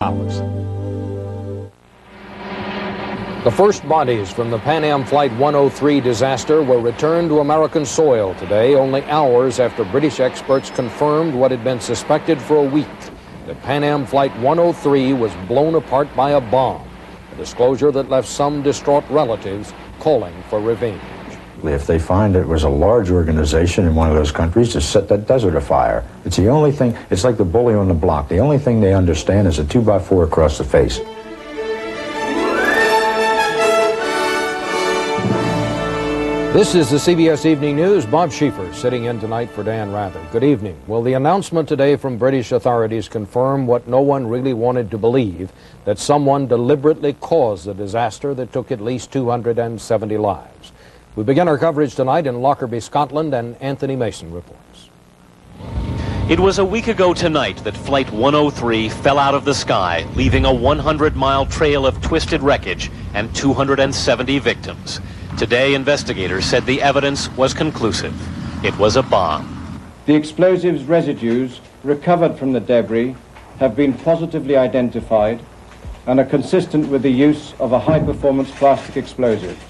The first bodies from the Pan Am Flight 103 disaster were returned to American soil today, only hours after British experts confirmed what had been suspected for a week, that Pan Am Flight 103 was blown apart by a bomb, a disclosure that left some distraught relatives calling for revenge. If they find it was a large organization in one of those countries to set that desert afire, it's the only thing, it's like the bully on the block. The only thing they understand is a 2x4 across the face. This is the CBS Evening News. Bob Schieffer sitting in tonight for Dan Rather. Good evening. Will the announcement today from British authorities confirm what no one really wanted to believe, that someone deliberately caused the disaster that took at least 270 lives? We begin our coverage tonight in Lockerbie, Scotland, and Anthony Mason reports. It was a week ago tonight that Flight 103 fell out of the sky, leaving a 100-mile trail of twisted wreckage and 270 victims. Today, investigators said the evidence was conclusive. It was a bomb. The explosives residues recovered from the debris have been positively identified and are consistent with the use of a high-performance plastic explosive.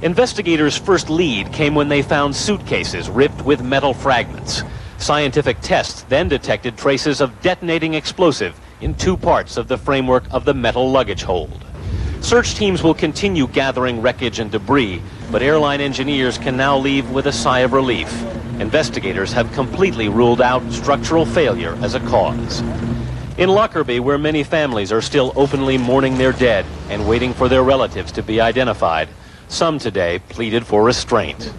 Investigators' first lead came when they found suitcases ripped with metal fragments. Scientific tests then detected traces of detonating explosive in two parts of the framework of the metal luggage hold. Search teams will continue gathering wreckage and debris, but airline engineers can now leave with a sigh of relief. Investigators have completely ruled out structural failure as a cause. In Lockerbie, where many families are still openly mourning their dead and waiting for their relatives to be identified, some today pleaded for restraint.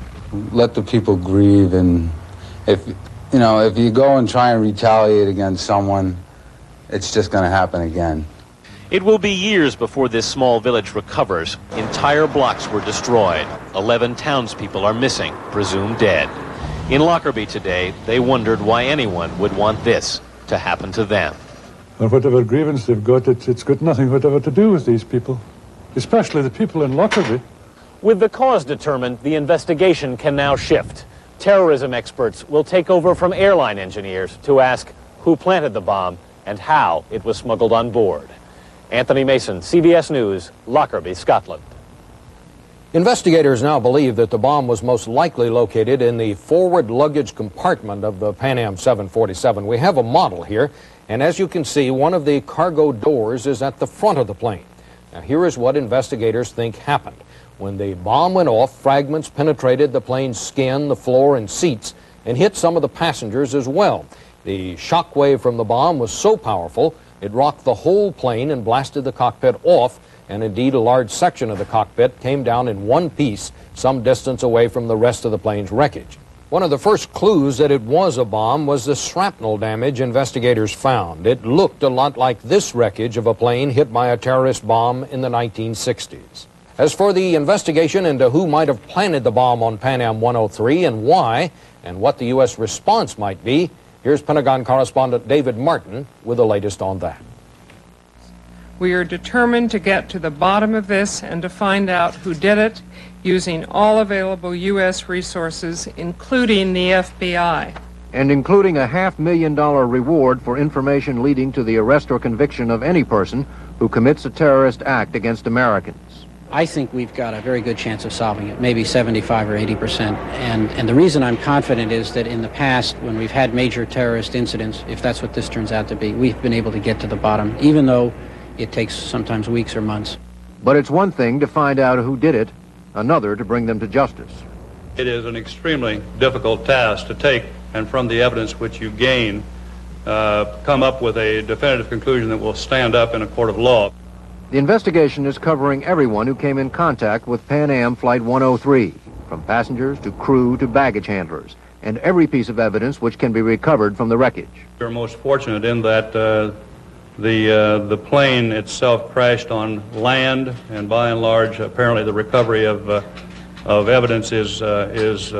Let the people grieve, and if you go and try and retaliate against someone, it's just going to happen again. It will be years before this small village recovers. Entire blocks were destroyed. 11 townspeople are missing, presumed dead. In Lockerbie today, they wondered why anyone would want this to happen to them. And whatever grievance they've got, it's got nothing whatever to do with these people, especially the people in Lockerbie. With the cause determined, the investigation can now shift. Terrorism experts will take over from airline engineers to ask who planted the bomb and how it was smuggled on board. Anthony Mason, CBS News, Lockerbie, Scotland. Investigators now believe that the bomb was most likely located in the forward luggage compartment of the Pan Am 747. We have a model here, and as you can see, one of the cargo doors is at the front of the plane. Now, here is what investigators think happened. When the bomb went off, fragments penetrated the plane's skin, the floor, and seats, and hit some of the passengers as well. The shock wave from the bomb was so powerful, it rocked the whole plane and blasted the cockpit off, and indeed a large section of the cockpit came down in one piece some distance away from the rest of the plane's wreckage. One of the first clues that it was a bomb was the shrapnel damage investigators found. It looked a lot like this wreckage of a plane hit by a terrorist bomb in the 1960s. As for the investigation into who might have planted the bomb on Pan Am 103 and why, and what the U.S. response might be, here's Pentagon correspondent David Martin with the latest on that. We are determined to get to the bottom of this and to find out who did it using all available U.S. resources, including the FBI. And including a $500,000 reward for information leading to the arrest or conviction of any person who commits a terrorist act against Americans. I think we've got a very good chance of solving it, maybe 75 or 80%. And the reason I'm confident is that in the past, when we've had major terrorist incidents, if that's what this turns out to be, we've been able to get to the bottom, even though it takes sometimes weeks or months. But it's one thing to find out who did it, another to bring them to justice. It is an extremely difficult task to take, and from the evidence which you gain, come up with a definitive conclusion that will stand up in a court of law. The investigation is covering everyone who came in contact with Pan Am Flight 103, from passengers to crew to baggage handlers, and every piece of evidence which can be recovered from the wreckage. We're most fortunate in that the plane itself crashed on land, and by and large, apparently the recovery of evidence is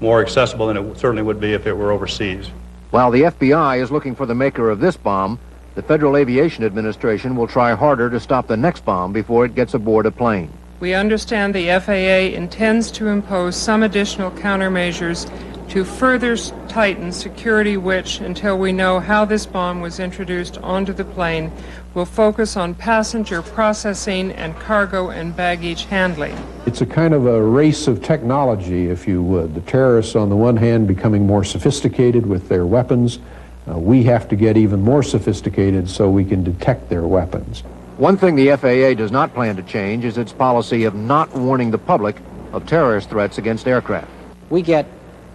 more accessible than it certainly would be if it were overseas. While the FBI is looking for the maker of this bomb, the Federal Aviation Administration will try harder to stop the next bomb before it gets aboard a plane. We understand the FAA intends to impose some additional countermeasures to further tighten security, which, until we know how this bomb was introduced onto the plane, will focus on passenger processing and cargo and baggage handling. It's a kind of a race of technology, if you would. The terrorists, on the one hand, becoming more sophisticated with their weapons. We have to get even more sophisticated so we can detect their weapons. One thing the FAA does not plan to change is its policy of not warning the public of terrorist threats against aircraft. We get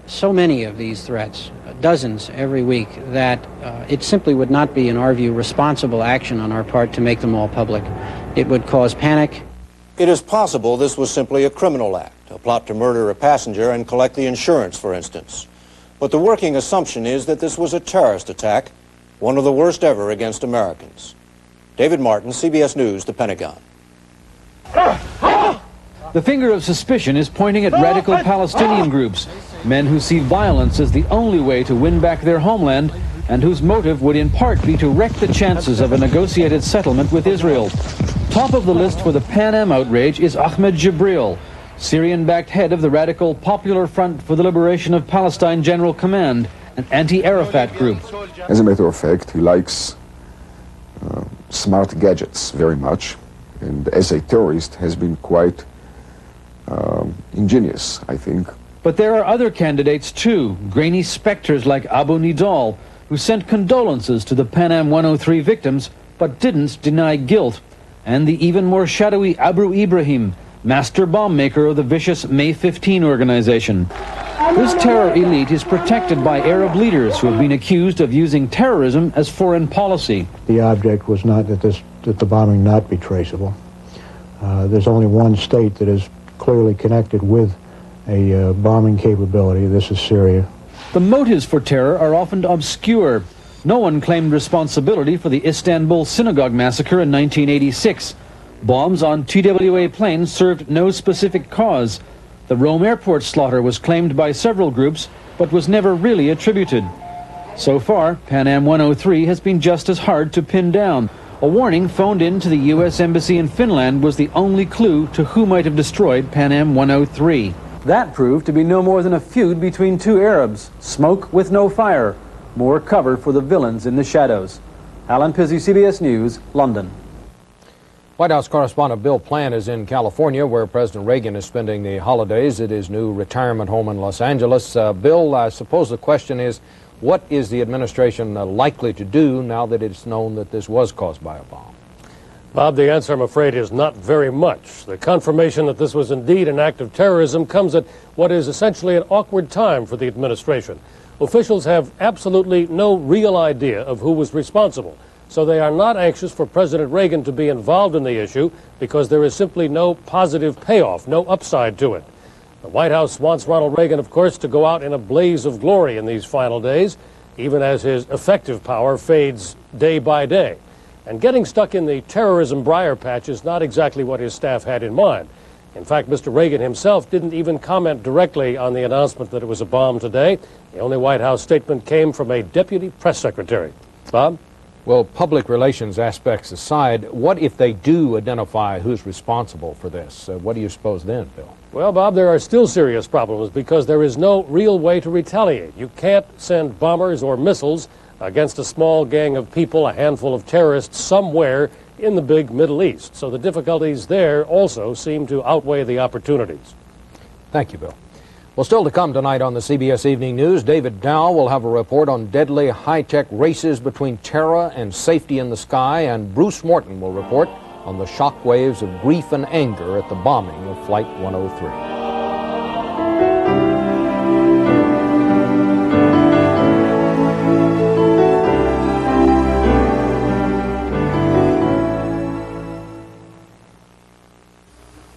so many of these threats, dozens every week, that it simply would not be, in our view, responsible action on our part to make them all public. It would cause panic. It is possible this was simply a criminal act, a plot to murder a passenger and collect the insurance, for instance. But the working assumption is that this was a terrorist attack, one of the worst ever against Americans. David Martin, CBS News, the Pentagon. The finger of suspicion is pointing at radical Palestinian groups, men who see violence as the only way to win back their homeland and whose motive would in part be to wreck the chances of a negotiated settlement with Israel. Top of the list for the Pan Am outrage is Ahmed Jibril, Syrian-backed head of the radical Popular Front for the Liberation of Palestine General Command, an anti-Arafat group. As a matter of fact, he likes smart gadgets very much, and as a terrorist has been quite ingenious, I think. But there are other candidates too, grainy specters like Abu Nidal, who sent condolences to the Pan Am 103 victims but didn't deny guilt, and the even more shadowy Abu Ibrahim, master bomb maker of the vicious May 15 organization. This terror elite is protected by Arab leaders who have been accused of using terrorism as foreign policy. The object was not that the bombing not be traceable. There's only one state that is clearly connected with a bombing capability. This is Syria. The motives for terror are often obscure. No one claimed responsibility for the Istanbul synagogue massacre in 1986. Bombs on TWA planes served no specific cause. The Rome airport slaughter was claimed by several groups, but was never really attributed. So far, Pan Am 103 has been just as hard to pin down. A warning phoned in to the U.S. Embassy in Finland was the only clue to who might have destroyed Pan Am 103. That proved to be no more than a feud between two Arabs. Smoke with no fire. More cover for the villains in the shadows. Alan Pizzi, CBS News, London. White House correspondent Bill Plant is in California, where President Reagan is spending the holidays at his new retirement home in Los Angeles. Bill, I suppose the question is, what is the administration likely to do now that it's known that this was caused by a bomb? Bob, the answer, I'm afraid, is not very much. The confirmation that this was indeed an act of terrorism comes at what is essentially an awkward time for the administration. Officials have absolutely no real idea of who was responsible, so they are not anxious for President Reagan to be involved in the issue because there is simply no positive payoff, no upside to it. The White House wants Ronald Reagan, of course, to go out in a blaze of glory in these final days, even as his effective power fades day by day. And getting stuck in the terrorism briar patch is not exactly what his staff had in mind. In fact, Mr. Reagan himself didn't even comment directly on the announcement that it was a bomb today. The only White House statement came from a deputy press secretary. Bob? Well, public relations aspects aside, what if they do identify who's responsible for this? What do you suppose then, Bill? Well, Bob, there are still serious problems because there is no real way to retaliate. You can't send bombers or missiles against a small gang of people, a handful of terrorists somewhere in the big Middle East. So the difficulties there also seem to outweigh the opportunities. Thank you, Bill. Well, still to come tonight on the CBS Evening News, David Dow will have a report on deadly high-tech races between terror and safety in the sky, and Bruce Morton will report on the shock waves of grief and anger at the bombing of Flight 103.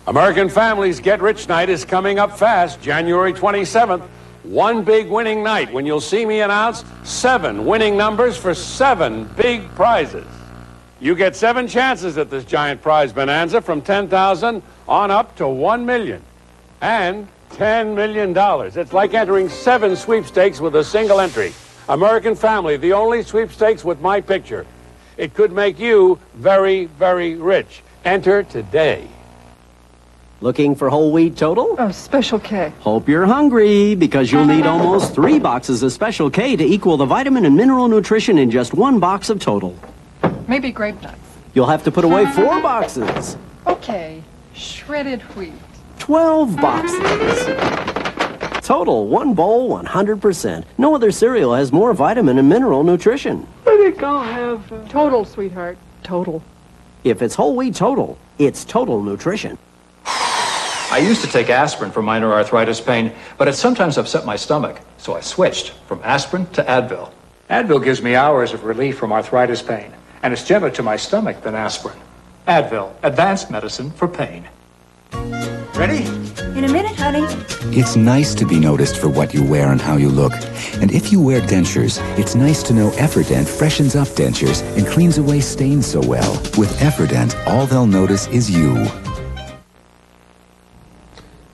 American Families Get Rich Night is coming up fast, January 27th. One big winning night when you'll see me announce 7 winning numbers for 7 big prizes. You get 7 chances at this giant prize bonanza from $10,000 on up to $1 million and $10 million. It's like entering 7 sweepstakes with a single entry. American Family, the only sweepstakes with my picture. It could make you very, very rich. Enter today. Looking for whole wheat total? Oh, Special K. Hope you're hungry, because you'll need almost 3 boxes of Special K to equal the vitamin and mineral nutrition in just 1 box of total. Maybe grape nuts. You'll have to put away 4 boxes. Okay. Shredded wheat. 12 boxes. Total, 1 bowl, 100%. No other cereal has more vitamin and mineral nutrition. I think I'll have Total, sweetheart. Total. If it's whole wheat total, it's total nutrition. I used to take aspirin for minor arthritis pain, but it sometimes upset my stomach, so I switched from aspirin to Advil. Advil gives me hours of relief from arthritis pain, and it's gentler to my stomach than aspirin. Advil, advanced medicine for pain. Ready? In a minute, honey. It's nice to be noticed for what you wear and how you look. And if you wear dentures, it's nice to know Efferdent freshens up dentures and cleans away stains so well. With Efferdent, all they'll notice is you.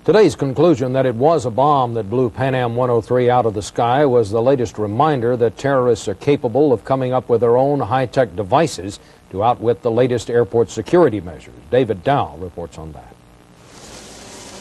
Today's conclusion that it was a bomb that blew Pan Am 103 out of the sky was the latest reminder that terrorists are capable of coming up with their own high-tech devices to outwit the latest airport security measures. David Dow reports on that.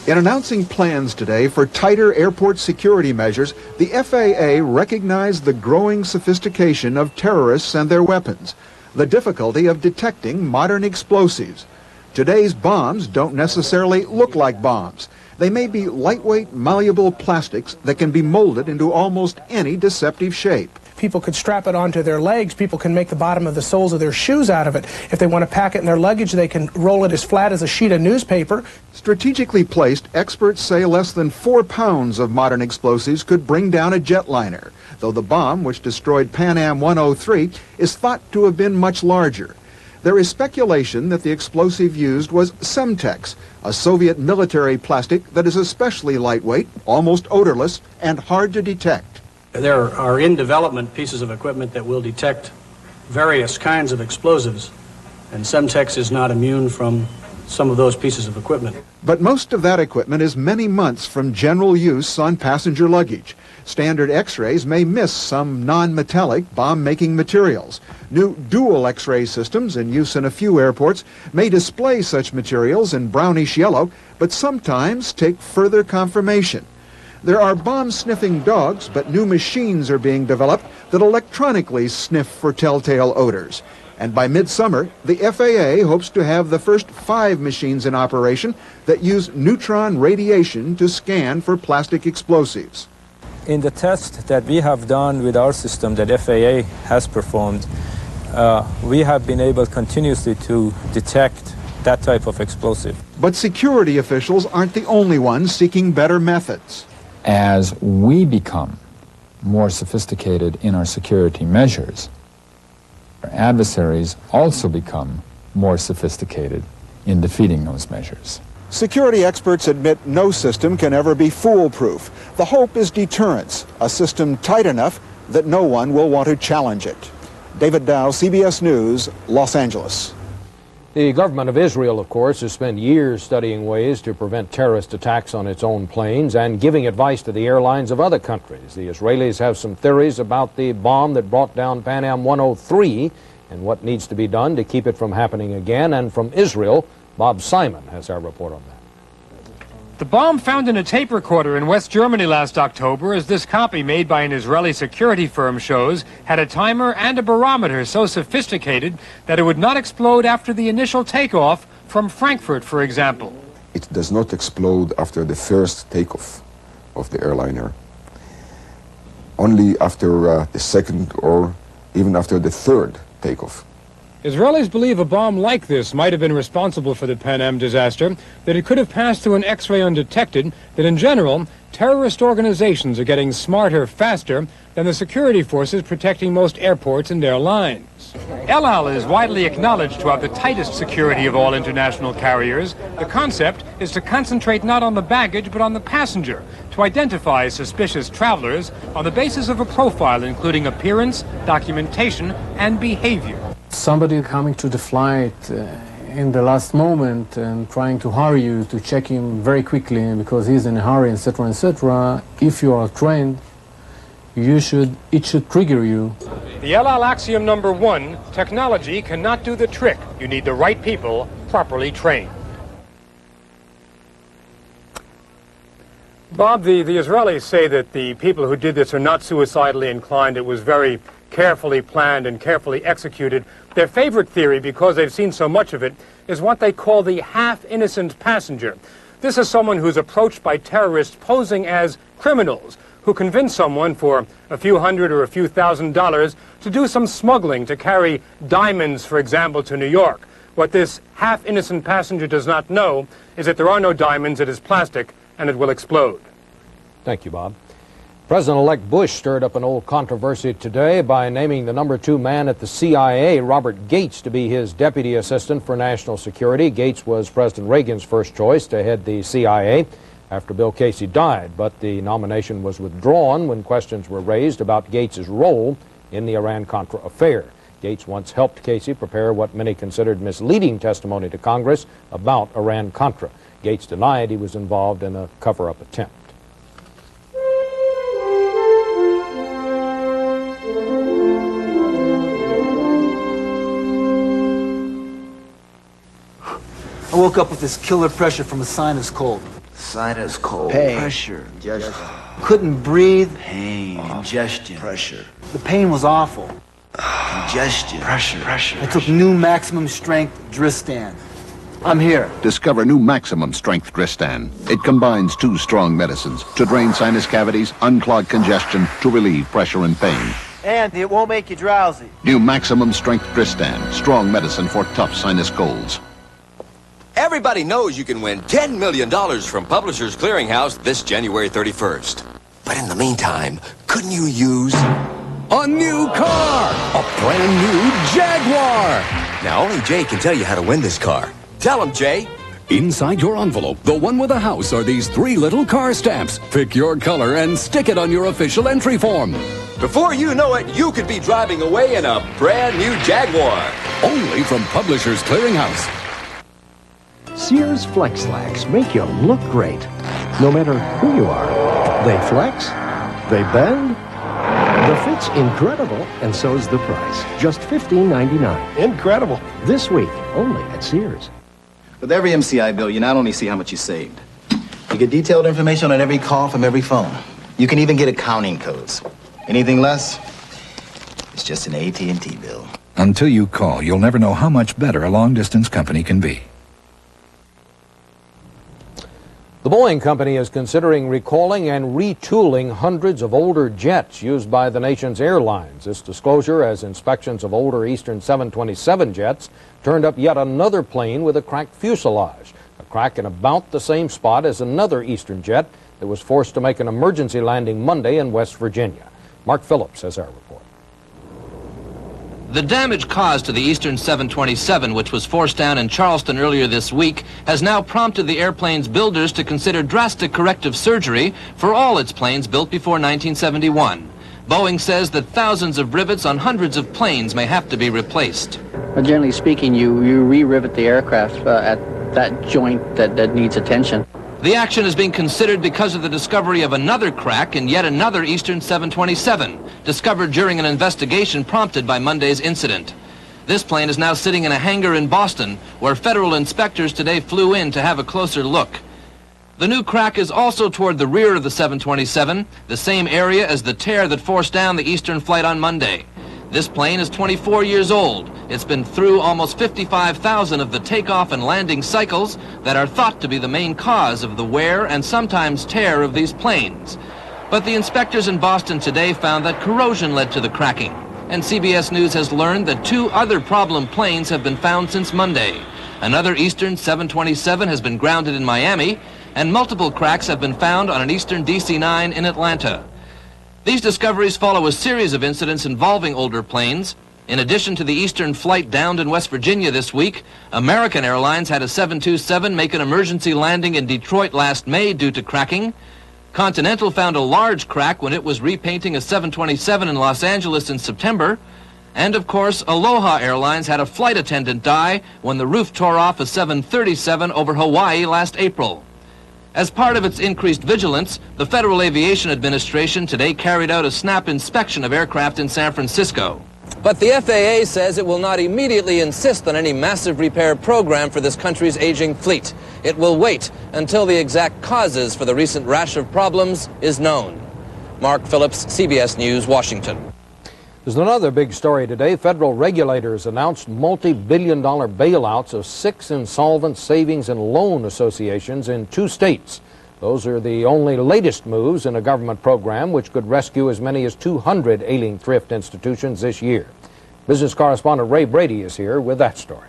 In announcing plans today for tighter airport security measures, the FAA recognized the growing sophistication of terrorists and their weapons, the difficulty of detecting modern explosives. Today's bombs don't necessarily look like bombs. They may be lightweight, malleable plastics that can be molded into almost any deceptive shape. People could strap it onto their legs. People can make the bottom of the soles of their shoes out of it. If they want to pack it in their luggage, they can roll it as flat as a sheet of newspaper. Strategically placed, experts say less than 4 pounds of modern explosives could bring down a jetliner, though the bomb, which destroyed Pan Am 103, is thought to have been much larger. There is speculation that the explosive used was Semtex, a Soviet military plastic that is especially lightweight, almost odorless, and hard to detect. There are in development pieces of equipment that will detect various kinds of explosives, and Semtex is not immune from some of those pieces of equipment. But most of that equipment is many months from general use on passenger luggage. Standard X-rays may miss some non-metallic bomb-making materials. New dual X-ray systems in use in a few airports may display such materials in brownish yellow, but sometimes take further confirmation. There are bomb-sniffing dogs, but new machines are being developed that electronically sniff for telltale odors. And by midsummer, the FAA hopes to have the first 5 machines in operation that use neutron radiation to scan for plastic explosives. In the test that we have done with our system that FAA has performed, we have been able continuously to detect that type of explosive. But security officials aren't the only ones seeking better methods. As we become more sophisticated in our security measures, our adversaries also become more sophisticated in defeating those measures. Security experts admit no system can ever be foolproof. The hope is deterrence, a system tight enough that no one will want to challenge it. David Dow, CBS News, Los Angeles. The government of Israel, of course, has spent years studying ways to prevent terrorist attacks on its own planes and giving advice to the airlines of other countries. The Israelis have some theories about the bomb that brought down Pan Am 103 and what needs to be done to keep it from happening again. And from Israel, Bob Simon has our report on that. The bomb found in a tape recorder in West Germany last October, as this copy made by an Israeli security firm shows, had a timer and a barometer so sophisticated that it would not explode after the initial takeoff from Frankfurt, for example. It does not explode after the first takeoff of the airliner. Only after the second or even after the third takeoff. Israelis believe a bomb like this might have been responsible for the Pan Am disaster, that it could have passed through an X-ray undetected, that in general, terrorist organizations are getting smarter faster than the security forces protecting most airports and airlines. El Al is widely acknowledged to have the tightest security of all international carriers. The concept is to concentrate not on the baggage but on the passenger, to identify suspicious travelers on the basis of a profile including appearance, documentation, and behavior. Somebody coming to the flight in the last moment and trying to hurry you to check him very quickly because he's in a hurry, etc., etc. If you are trained, it should trigger you. The El Al axiom number 1, technology cannot do the trick. You need the right people properly trained. Bob, the Israelis say that the people who did this are not suicidally inclined. It was very carefully planned and carefully executed. Their favorite theory, because they've seen so much of it, is what they call the half-innocent passenger. This is someone who's approached by terrorists posing as criminals who convince someone for a few hundred or a few $1,000s to do some smuggling, to carry diamonds, for example, to New York. What this half-innocent passenger does not know is that there are no diamonds, it is plastic, and it will explode. Thank you, Bob. President-elect Bush stirred up an old controversy today by naming the #2 man at the CIA, Robert Gates, to be his deputy assistant for national security. Gates was President Reagan's first choice to head the CIA after Bill Casey died, but the nomination was withdrawn when questions were raised about Gates's role in the Iran-Contra affair. Gates once helped Casey prepare what many considered misleading testimony to Congress about Iran-Contra. Gates denied he was involved in a cover-up attempt. I woke up with this killer pressure from a sinus cold. Sinus cold. Pain. Pressure. Congestion. Couldn't breathe. Pain. Congestion. Pressure. The pain was awful. Congestion. Pressure. I took new maximum strength Dristan. I'm here. Discover new maximum strength Dristan. It combines 2 strong medicines to drain sinus cavities, unclog congestion, to relieve pressure and pain. And it won't make you drowsy. New maximum strength Dristan. Strong medicine for tough sinus colds. Everybody knows you can win $10 million from Publishers Clearinghouse this January 31st. But in the meantime, couldn't you use a new car? A brand new Jaguar! Now, only Jay can tell you how to win this car. Tell him, Jay. Inside your envelope, the one with a house, are these 3 little car stamps. Pick your color and stick it on your official entry form. Before you know it, you could be driving away in a brand new Jaguar. Only from Publishers Clearinghouse. Sears Flex Slacks make you look great, no matter who you are. They flex, they bend, the fit's incredible, and so's the price. Just $15.99. Incredible. This week, only at Sears. With every MCI bill, you not only see how much you saved, you get detailed information on every call from every phone. You can even get accounting codes. Anything less, it's just an AT&T bill. Until you call, you'll never know how much better a long-distance company can be. The Boeing company is considering recalling and retooling hundreds of older jets used by the nation's airlines. This disclosure as inspections of older Eastern 727 jets turned up yet another plane with a cracked fuselage, a crack in about the same spot as another Eastern jet that was forced to make an emergency landing Monday in West Virginia. Mark Phillips has our report. The damage caused to the Eastern 727, which was forced down in Charleston earlier this week, has now prompted the airplane's builders to consider drastic corrective surgery for all its planes built before 1971. Boeing says that thousands of rivets on hundreds of planes may have to be replaced. Generally speaking, you re-rivet the aircraft at that joint that needs attention. The action is being considered because of the discovery of another crack in yet another Eastern 727, discovered during an investigation prompted by Monday's incident. This plane is now sitting in a hangar in Boston, where federal inspectors today flew in to have a closer look. The new crack is also toward the rear of the 727, the same area as the tear that forced down the Eastern flight on Monday. This plane is 24 years old. It's been through almost 55,000 of the takeoff and landing cycles that are thought to be the main cause of the wear and sometimes tear of these planes. But the inspectors in Boston today found that corrosion led to the cracking. And CBS News has learned that 2 other problem planes have been found since Monday. Another Eastern 727 has been grounded in Miami, and multiple cracks have been found on an Eastern DC-9 in Atlanta. These discoveries follow a series of incidents involving older planes. In addition to the Eastern flight downed in West Virginia this week, American Airlines had a 727 make an emergency landing in Detroit last May due to cracking. Continental found a large crack when it was repainting a 727 in Los Angeles in September. And of course, Aloha Airlines had a flight attendant die when the roof tore off a 737 over Hawaii last April. As part of its increased vigilance, the Federal Aviation Administration today carried out a snap inspection of aircraft in San Francisco. But the FAA says it will not immediately insist on any massive repair program for this country's aging fleet. It will wait until the exact causes for the recent rash of problems is known. Mark Phillips, CBS News, Washington. There's another big story today. Federal regulators announced multi-billion-dollar bailouts of 6 insolvent savings and loan associations in 2 states. Those are the only latest moves in a government program which could rescue as many as 200 ailing thrift institutions this year. Business correspondent Ray Brady is here with that story.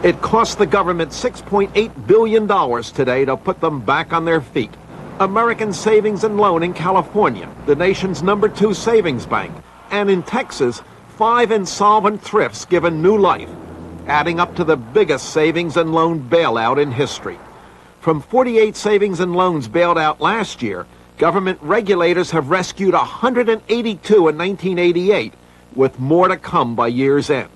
It cost the government $6.8 billion today to put them back on their feet. American Savings and Loan in California, the nation's #2 savings bank, and in Texas, 5 insolvent thrifts given new life, adding up to the biggest savings and loan bailout in history. From 48 savings and loans bailed out last year, government regulators have rescued 182 in 1988, with more to come by year's end.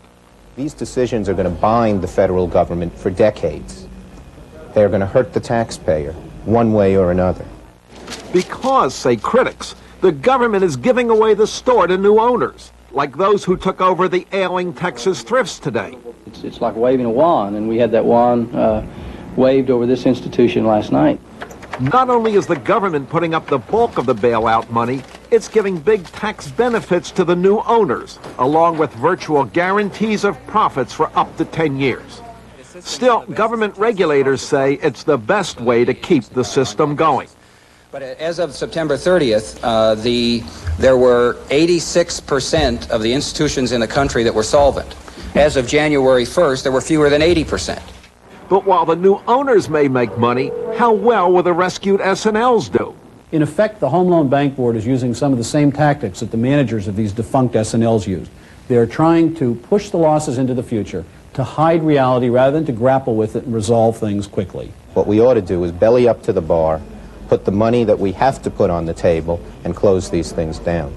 These decisions are going to bind the federal government for decades. They're going to hurt the taxpayer, one way or another. Because, say critics, the government is giving away the store to new owners, like those who took over the ailing Texas thrifts today. It's like waving a wand, and we had that wand waved over this institution last night. Not only is the government putting up the bulk of the bailout money, it's giving big tax benefits to the new owners, along with virtual guarantees of profits for up to 10 years. Still, government regulators say it's the best way to keep the system going. But as of September 30th, there were 86% of the institutions in the country that were solvent. As of January 1st, there were fewer than 80%. But while the new owners may make money, how well will the rescued S&Ls do? In effect, the Home Loan Bank Board is using some of the same tactics that the managers of these defunct S&Ls used. They are trying to push the losses into the future, to hide reality rather than to grapple with it and resolve things quickly. What we ought to do is belly up to the bar, put the money that we have to put on the table, and close these things down.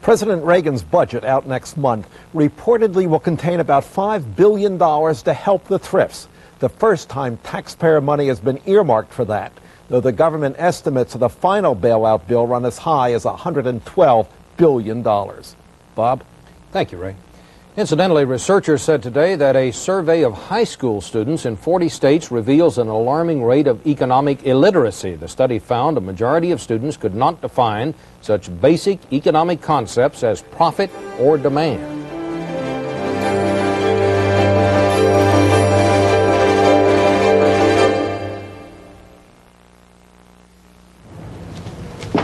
President Reagan's budget out next month reportedly will contain about $5 billion to help the thrifts. The first time taxpayer money has been earmarked for that, though the government estimates of the final bailout bill run as high as $112 billion. Bob? Thank you, Ray. Incidentally, researchers said today that a survey of high school students in 40 states reveals an alarming rate of economic illiteracy. The study found a majority of students could not define such basic economic concepts as profit or demand.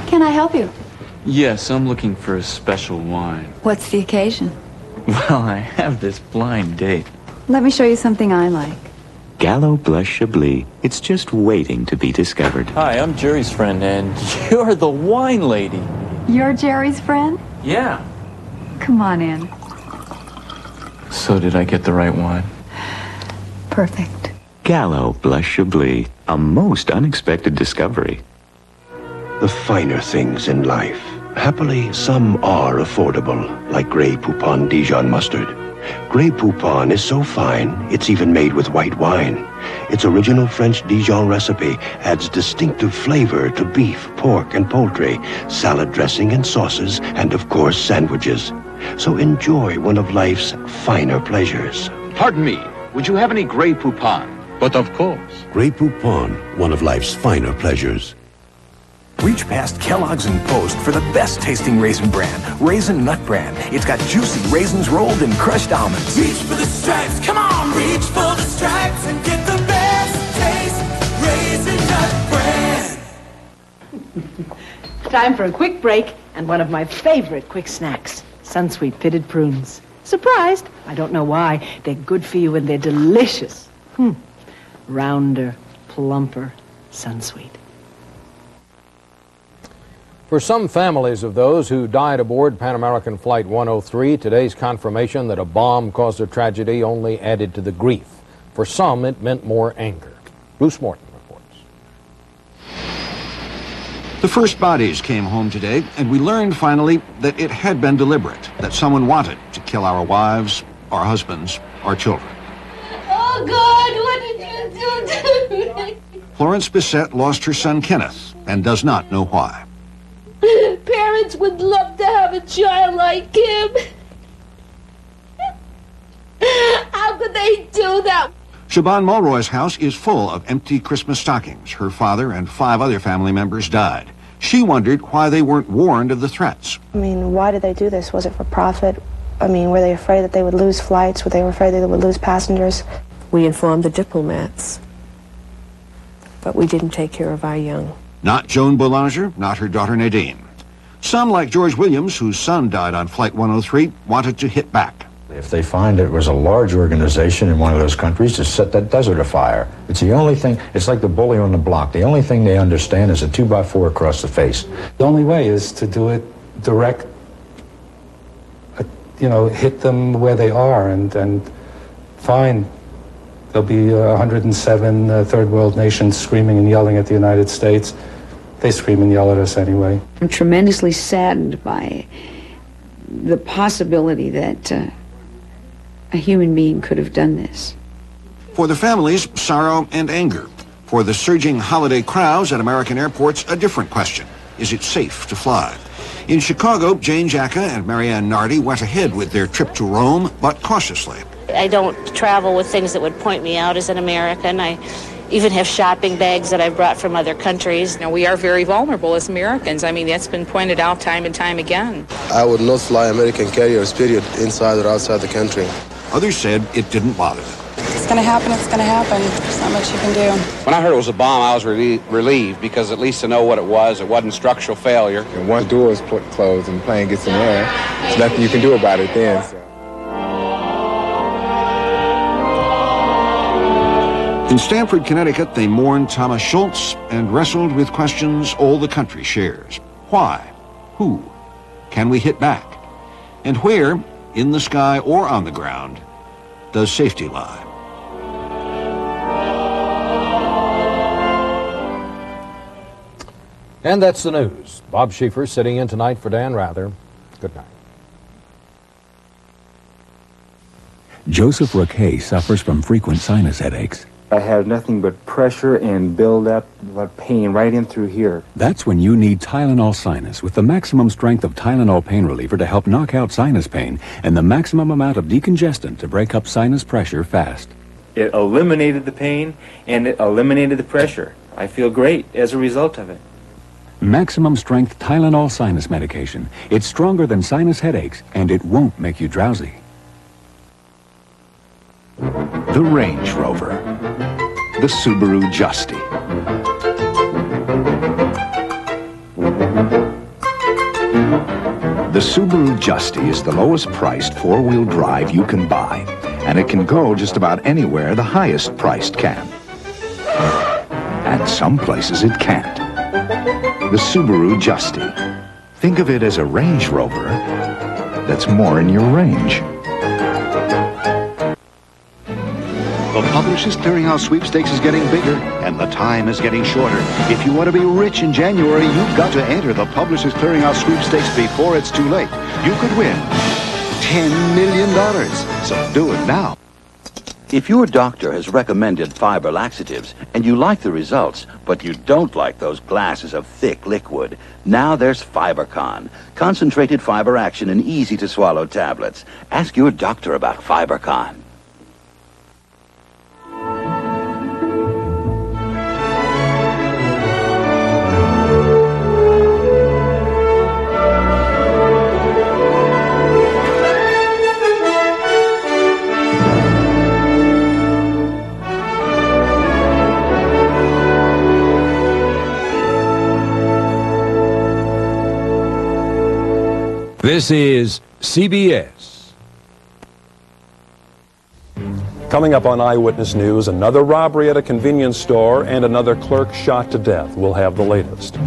Can I help you? Yes, I'm looking for a special wine. What's the occasion? Well, I have this blind date. Let me show you something I like. Gallo Blush Chablis. It's just waiting to be discovered. Hi, I'm Jerry's friend, and you're the wine lady. You're Jerry's friend? Yeah. Come on in. So did I get the right wine? Perfect. Gallo Blush Chablis. A most unexpected discovery. The finer things in life. Happily, some are affordable, like Grey Poupon Dijon mustard. Grey Poupon is so fine, it's even made with white wine. Its original French Dijon recipe adds distinctive flavor to beef, pork, and poultry, salad dressing and sauces, and of course, sandwiches. So enjoy one of life's finer pleasures. Pardon me, would you have any Grey Poupon? But of course. Grey Poupon, one of life's finer pleasures. Reach past Kellogg's and Post for the best tasting raisin brand, Raisin Nut Brand. It's got juicy raisins rolled in crushed almonds. Reach for the stripes, come on, reach for the stripes and get the best taste, Raisin Nut Brand. Time for a quick break and one of my favorite quick snacks, Sunsweet Pitted Prunes. Surprised? I don't know why. They're good for you and they're delicious. Rounder, plumper, Sunsweet. For some families of those who died aboard Pan American Flight 103, today's confirmation that a bomb caused their tragedy only added to the grief. For some, it meant more anger. Bruce Morton reports. The first bodies came home today, and we learned finally that it had been deliberate, that someone wanted to kill our wives, our husbands, our children. Oh, God, what did you do to me? Florence Bissett lost her son Kenneth and does not know why. Parents parents would love to have a child like him. How could they do that? Siobhan Mulroy's house is full of empty Christmas stockings. Her father and 5 other family members died. She wondered why they weren't warned of the threats. I mean, why did they do this? Was it for profit? I mean, were they afraid that they would lose flights? Were they afraid they would lose passengers? We informed the diplomats, but we didn't take care of our young. Not Joan Boulanger, not her daughter Nadine. Some, like George Williams, whose son died on Flight 103, wanted to hit back. If they find it was a large organization in one of those countries to set that desert afire, it's the only thing, it's like the bully on the block. The only thing they understand is a 2x4 across the face. The only way is to do it direct, hit them where they are and fine. There'll be 107 third world nations screaming and yelling at the United States. They scream and yell at us anyway. I'm tremendously saddened by the possibility that a human being could have done this. For the families, sorrow and anger. For the surging holiday crowds at American airports, a different question. Is it safe to fly? In Chicago, Jane Jacka and Marianne Nardi went ahead with their trip to Rome, but cautiously. I don't travel with things that would point me out as an American. I even have shopping bags that I've brought from other countries. We are very vulnerable as Americans. I mean, that's been pointed out time and time again. I would not fly American carriers, period, inside or outside the country. Others said it didn't bother them. It's going to happen, it's going to happen. There's not much you can do. When I heard it was a bomb, I was relieved because at least to know what it wasn't structural failure. And once doors closed and the plane gets in the air, there's nothing you can do about it then. So. In Stamford, Connecticut, they mourned Thomas Schultz and wrestled with questions all the country shares. Why? Who? Can we hit back? And where, in the sky or on the ground, does safety lie? And that's the news. Bob Schieffer sitting in tonight for Dan Rather. Good night. Joseph Roquet suffers from frequent sinus headaches. I have nothing but pressure and build-up of pain right in through here. That's when you need Tylenol Sinus with the maximum strength of Tylenol pain reliever to help knock out sinus pain and the maximum amount of decongestant to break up sinus pressure fast. It eliminated the pain and it eliminated the pressure. I feel great as a result of it. Maximum strength Tylenol sinus medication. It's stronger than sinus headaches and it won't make you drowsy. The Range Rover. The Subaru Justy. The Subaru Justy is the lowest priced four-wheel drive you can buy, and it can go just about anywhere the highest priced can. And some places it can't. The Subaru Justy. Think of it as a Range Rover that's more in your range. The Publishers Clearinghouse Sweepstakes is getting bigger, and the time is getting shorter. If you want to be rich in January, you've got to enter the Publishers Clearinghouse Sweepstakes before it's too late. You could win $10 million, so do it now. If your doctor has recommended fiber laxatives, and you like the results, but you don't like those glasses of thick liquid, now there's FiberCon. Concentrated fiber action in easy-to-swallow tablets. Ask your doctor about FiberCon. This is CBS. Coming up on Eyewitness News, another robbery at a convenience store and another clerk shot to death. We'll have the latest.